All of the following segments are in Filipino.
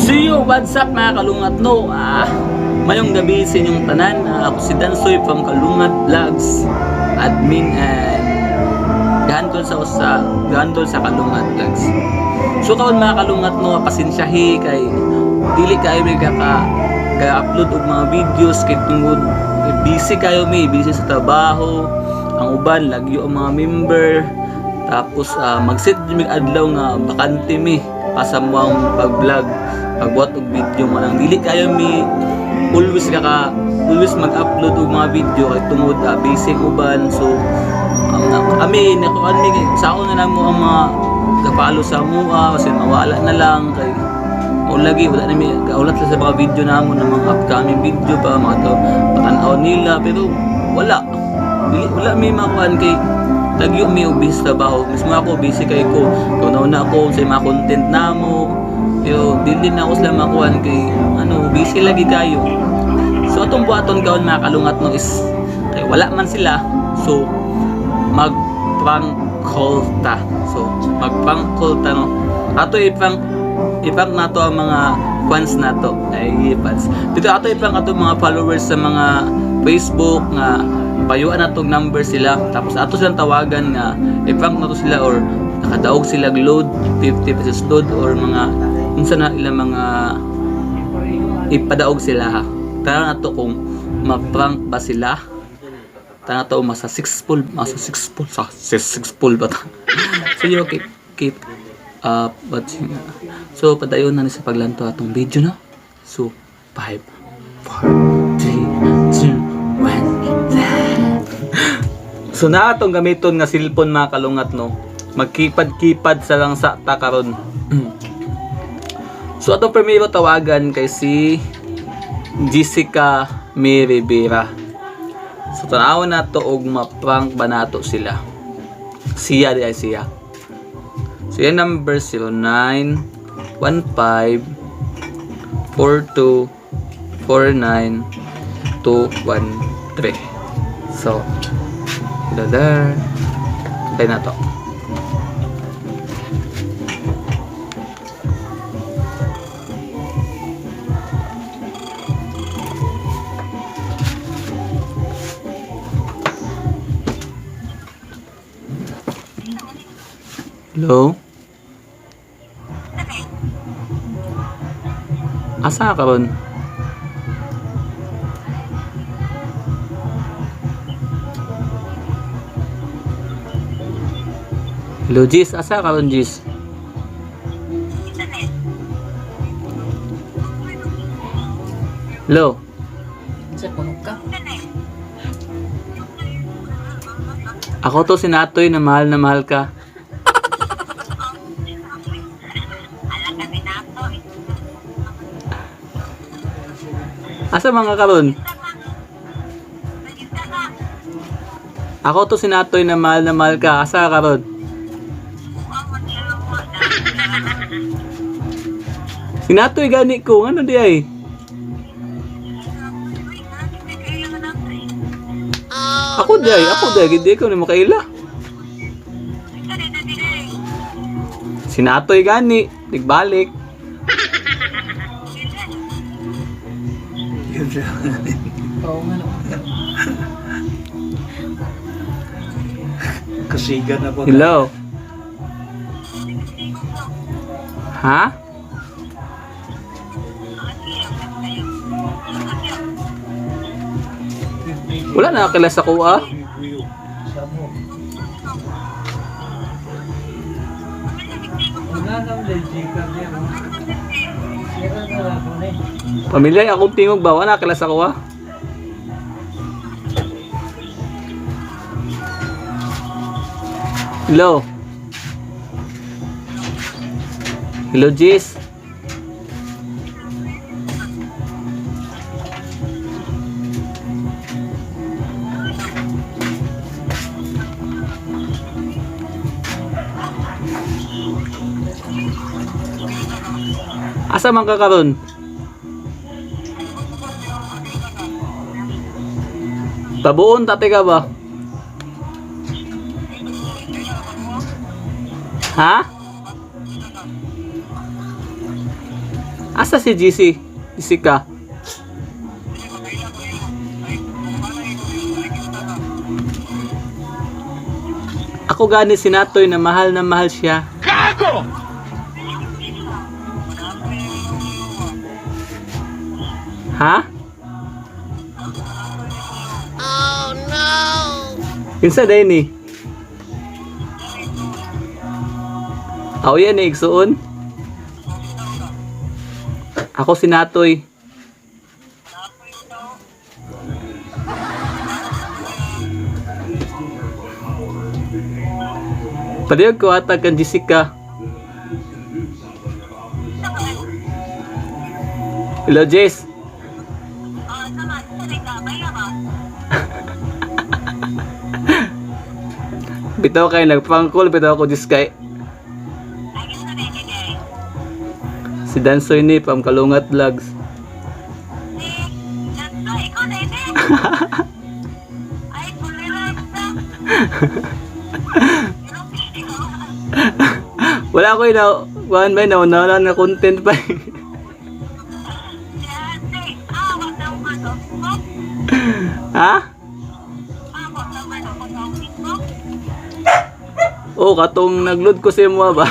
See you, what's up mga kalungat no? Mayong gabi sa inyong tanan. Ako si Dansoy from Kalungat Vlogs, admin and gahantol sa Kalungat Vlogs. So karon mga kalungat no, pasensyahi kay dili kayo may ga-upload og mga videos kay tungod busy busy sa trabaho. Ang uban lagyo ang mga member. Tapos mag-set mig adlaw nga bakante mi pasamuang pag-vlog, pagbuhat og video mo lang dili kayo mi always mag-upload og mga video kay tungod busy ang uban. So kami saon na lang mo ang mga kapalo sa mua kasi mawala na lang kay wala na mi kaulat sa mga video namon ng mga upcoming video pa mga to patanaw nila pero wala may makuan kay lagyo mi busy sa trabaho. Mismo ako busy kay ko na ako sa mga content namo yo dili na ako sila makuan kay busy lagi kayo. So atong buhaton kaon mga kalungat no is kay wala man sila, so mag prank call ta no ato ipang nato ang mga fans nato dito ato ipang ato mga followers sa mga Facebook nga payuan natong number sila, tapos ato silang tawagan nga ipang nato sila or nakadaog sila load 50 pesos load or mga unsa na ilang mga ipadaog sila ha. Tara nato kung ma-prank ba sila, tara nato masa 6 full ba ta. So you keep watching. So padayon na ni sa paglanto atong video na. So 5 4 3 2 1. So na atong gamiton nga cellphone mga kalungat no. Magkipad-kipad sa lang sa ta karon. So atong primero tawagan kay si Jessica May Rivera. So tanawon nato og ma-prank ba nato sila. Siya. So yan number 091542492213. So there. Tayo na to. Hello? Asa ka ron? Hello, Jis. Asa ka ron, Jis? Hello? Sa ka? Ako to si Natoy na mahal ka. Asa mga karon? Ako to si Natoy na mahal ka. Asa karon? Si Natoy gani ko. Ano di ay? Ako di ay. Hindi ko na makaila. Si Natoy gani. Nagbalik. Oo nga no. Kasigan na po. Hello? Ha? Wala na kilas ako Pamilya akong tingog ba? Wala kilas ako Hello? Hello, Jis? Asa man ka karon? Tabuon tate ka ba? Ha? Asa si GC? Jessica? Ako gani si Natoy na mahal siya. Ha? Oh no! Kinsa day ni? Ako yan eh, igsuon. Ako si Natoy. Padiyog ko atag kang Jessica. Hello, Jess. Bitaw kayo, nagpang-call, bitaw ako Jessica. Si Dansoy ni, Pam Kalungat Vlogs. Wala ko one by now na content pa. Ha? Oh, katong nagload ko sa mo ba?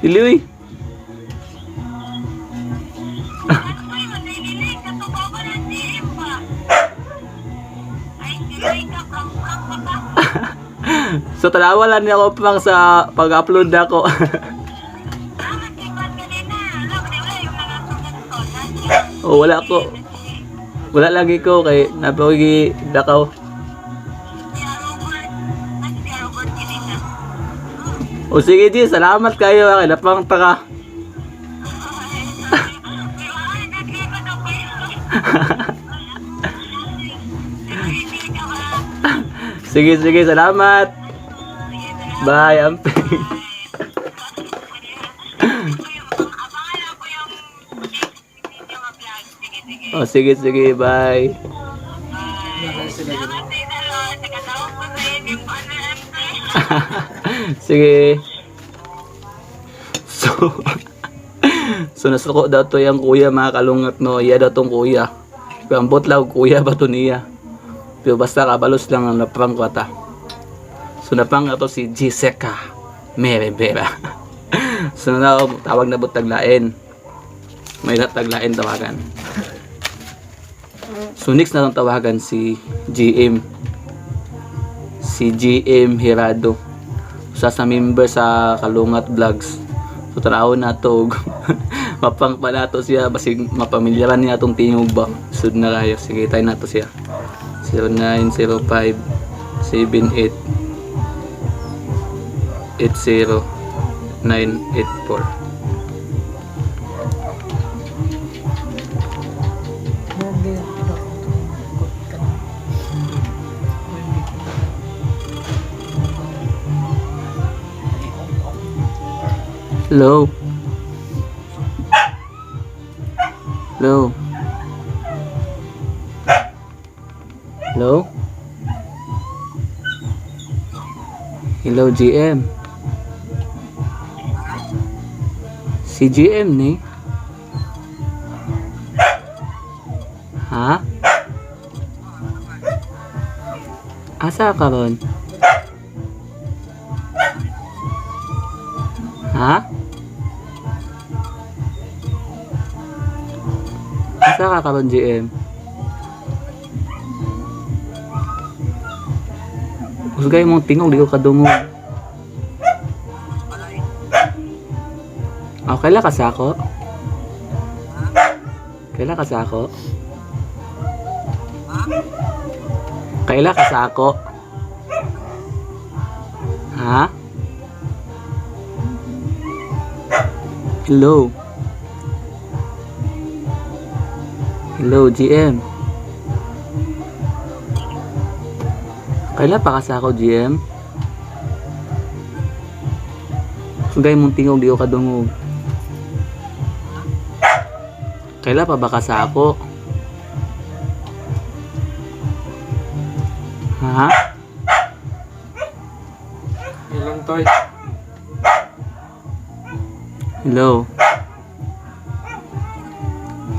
Dili. So talawa lang niya ako pang sa pag-upload ako. Oh, wala ko. Wala lagi ko kay napawigi dakaw. O sige G, salamat kayo kay napang taka. Sige, salamat. Bye, amping. Oh, sige, bye. Sige. So nasuko daw to yung kuya mga kalungat no. Iya daw tong kuya. Pambot lang kuya ba to niya. Pero basta kabalos lang ang napang kwata. So napang ato si Jessica Meribera. So na tawag na taglain. May taglain tawagan. So next na lang tawagan si GM. Si GM Hirado. Sa member sa Kalungat Vlogs. So tanaw na to. Mapang pa nato siya basig mapamilyaran niya atong tingog ba. Sud na kayo. Sige tayo nato siya. 0905 78 80984. Hello. Hello. Hello. Hello GM. Si GM ni. Ha? Asa ka ron? Ha? Asa ka karon GM? Usgay mong tingog di ko kadungog. Oh, kaila ka sa ako? Kaila ka sa ako? Kaila ka sa ako? Ha? Hello. Hello, GM. Kaila pa ka sa ako, GM? Sugay mong tingog, di ko kadungog. Kaila pa ba ka sa ako? Ha? Ilang toy? Hello?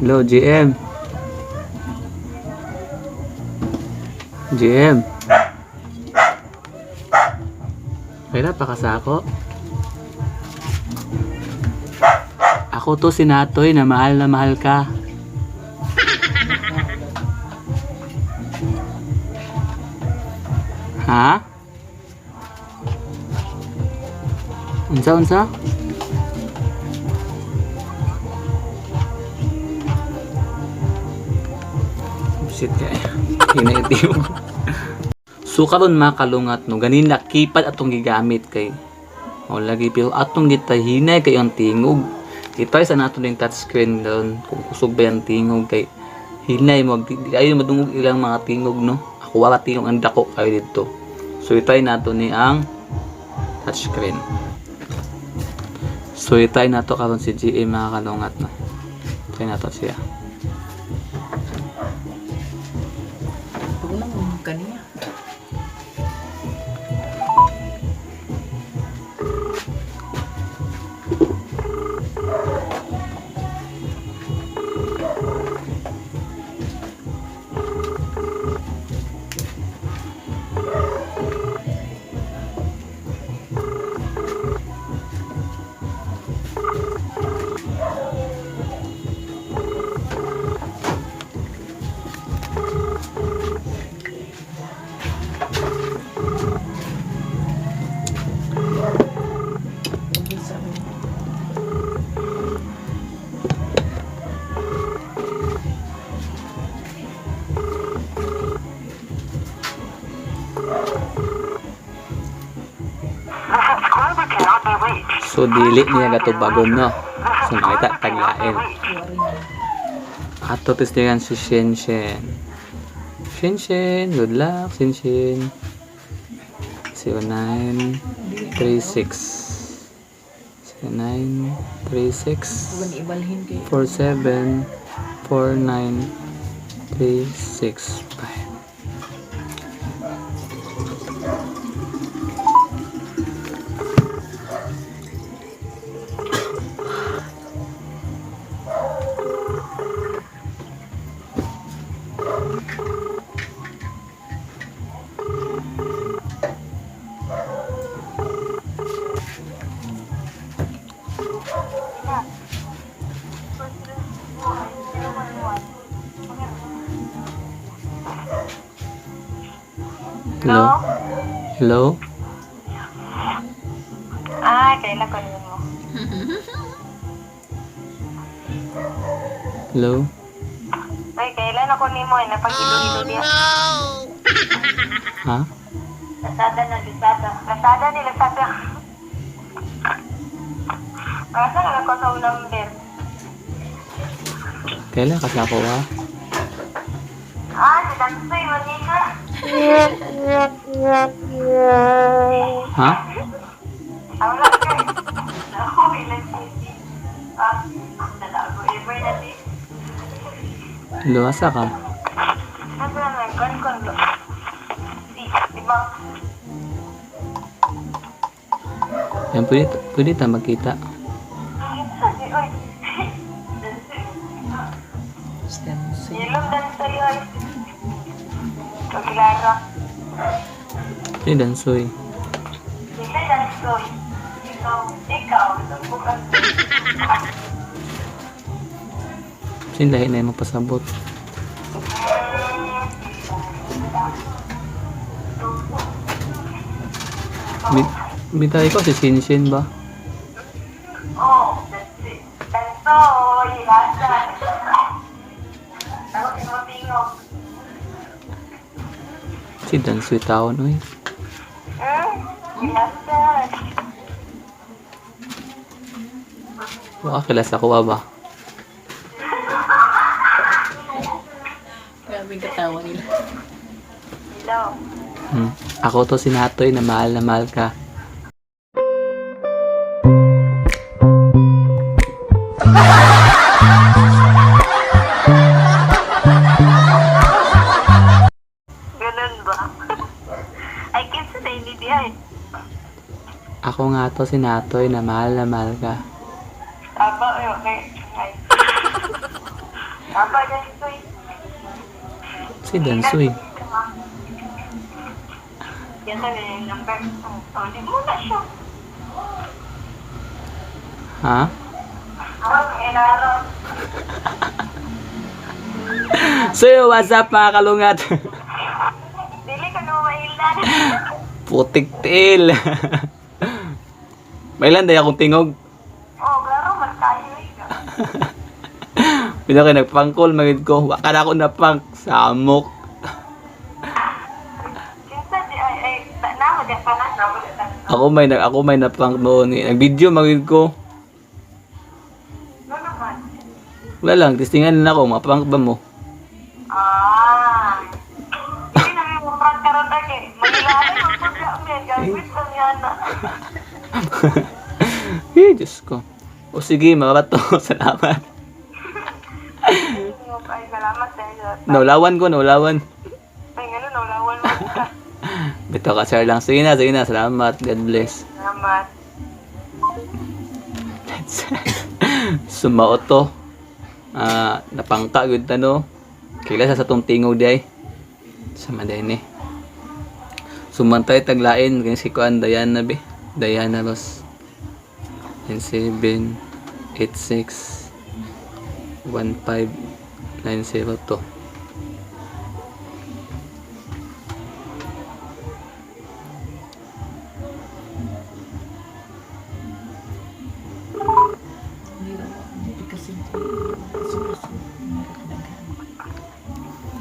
Hello, GM? GM? Kailan pa kasako? Ako to si Natoy na mahal ka. Ha? Unsa? Shit kaya. Hinaiti mo. So karon mga kalungat no, ganin na keypad atong gigamit kay o lagi pero atong gitahinay kay ang tingog. Ito sa nato ning touchscreen doon kung kusog ba yung tingog kay hinay mo di ayo madungog ilang mga tingog no. Ako wala tingog ang dako kayo dito. So itay nato ni ang touchscreen. So itay nato karon si GA mga kalungat no. Itay nato siya. Huwag lang mo kaniya. So dili niya gatubagon no. So nakita taglain. Ato testingan si Shen. Good luck Shen. 0936 0936 Huwag ibalhin kayo. 47 49365. Hello? Kailan ko mo? Hello? Ay, kailan ako ni mo? Napag-ilo-ilo niya. Ha? Lasada. Lasada ni Lasada. Asa na ako sa unang bed? Kailan kasi ako ha? Si Dansoy, Monica. Ha? Wala ka. Ako, ilan sisi. Dalago, ever na di. Hello, asa ka? Nasa na, kon. Diba? Yan, pwede tayo magkita. Oy. Ilong Dansoy, oy. Paglara. Pwede dansoy. Hindi Dansoy. Ikaw, bukas. Sin lahi na yung magpasabot. Bitay ko si Shinshin ba? Dansoy, lasa. Ako mo tingog. Si Dansoy taon, oy. Lasa. Waka kilas ako ba? Grabe katawa nila. Hello. Ako to si Natoy na mahal ka. Ganun ba? Ay, kinsa na hindi ay. Ako nga to si Natoy na mahal ka. Aba, okay. Ay. Aba, ganito eh. Si Dansoy. Yan sa yung number. Oh, di mo na siya. Ha? Inaro. So, what's up mga kalungat? Dili ka na mailan. Putik til. Mailan day akong tingog. Oh, garo, magkayo eh. Pila kayo nagpangkol, magid ko. Waka na ako napang samok. Kinsa di ay na mo di pa na mo di. Ako may napang noon. Nag-video magid ko. No naman. Wala lang, testingan na ako, maprank ba mo? Ah. Hindi na may murang karon kay magilalim ang pagka gawin sa yana. Diyos ko. O sige, mabato. Salamat. Ay, salamat dahil. Naulawan ko, naulawan. Ay, gano'n, naulawan mo ka. Bito ka, sir lang. Sige na. Salamat. God bless. Salamat. Sumao to. Napangka, good no. Kila sa tong tingog di ay. Sama din eh. Sumantay taglain. Kaya si Kuan, Diana be. Diana Ross. 9786 1590 to. Hindi kasi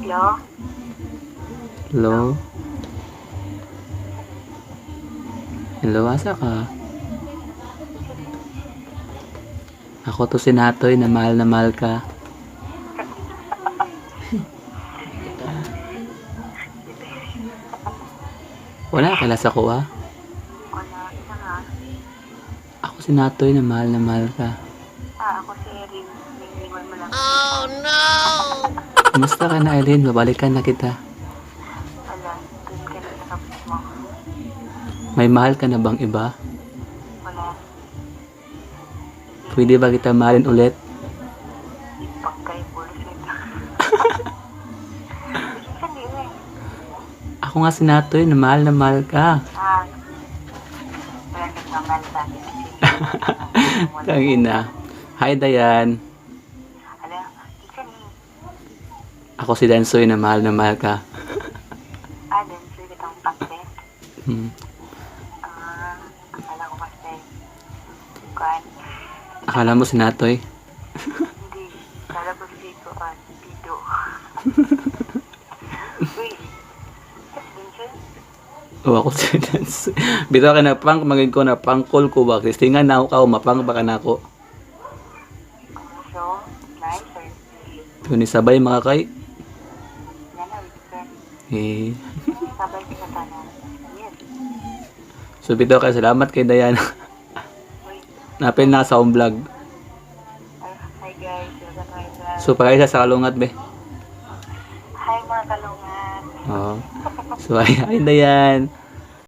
Hello? Hello? Hello, asa ka? Ako to si Natoy na mahal ka. Wala ka sa ko ah. Wala, isa nga. Ako si Natoy na mahal ka. Ako si Erin. Ninglingon mo lang. Kumusta ka na, Eileen? Babalikan na kita. Wala, dun ka na sa kapit mo. May mahal ka na bang iba? Wala, Pwede ba kita mahalin ulit? pagkay bullshit. Isa di eh. Ako nga si Natoy na mahal ka. Wala ka naman sa akin. Tangina. Hi, Dayan. Ala, isa ni. Ako si Dansoy na mahal ka. Dun sa'yo kitang pakit. Akala ko kasi. Kuan. Akala mo si Natoy? Hindi. Kala ko si Kuan. Pido. Uy. Dun sa'yo? O ako si Dansoy. Bito ka na prank, maging ko na pangkol ko ba? Kristingan na ako ka, maprank ba ka na ako? So, nice or Kung nisabay mga kay. yan na, weekend. Eh. Sabay ka sa tanan. Yes. So bito ka, salamat kay Dayan. Uy. Napil na sa akong vlog. Hi guys. Welcome to my vlog. So pagkaisa sa kalungat be. Hi mga kalungan. Oo. So hi Dayan.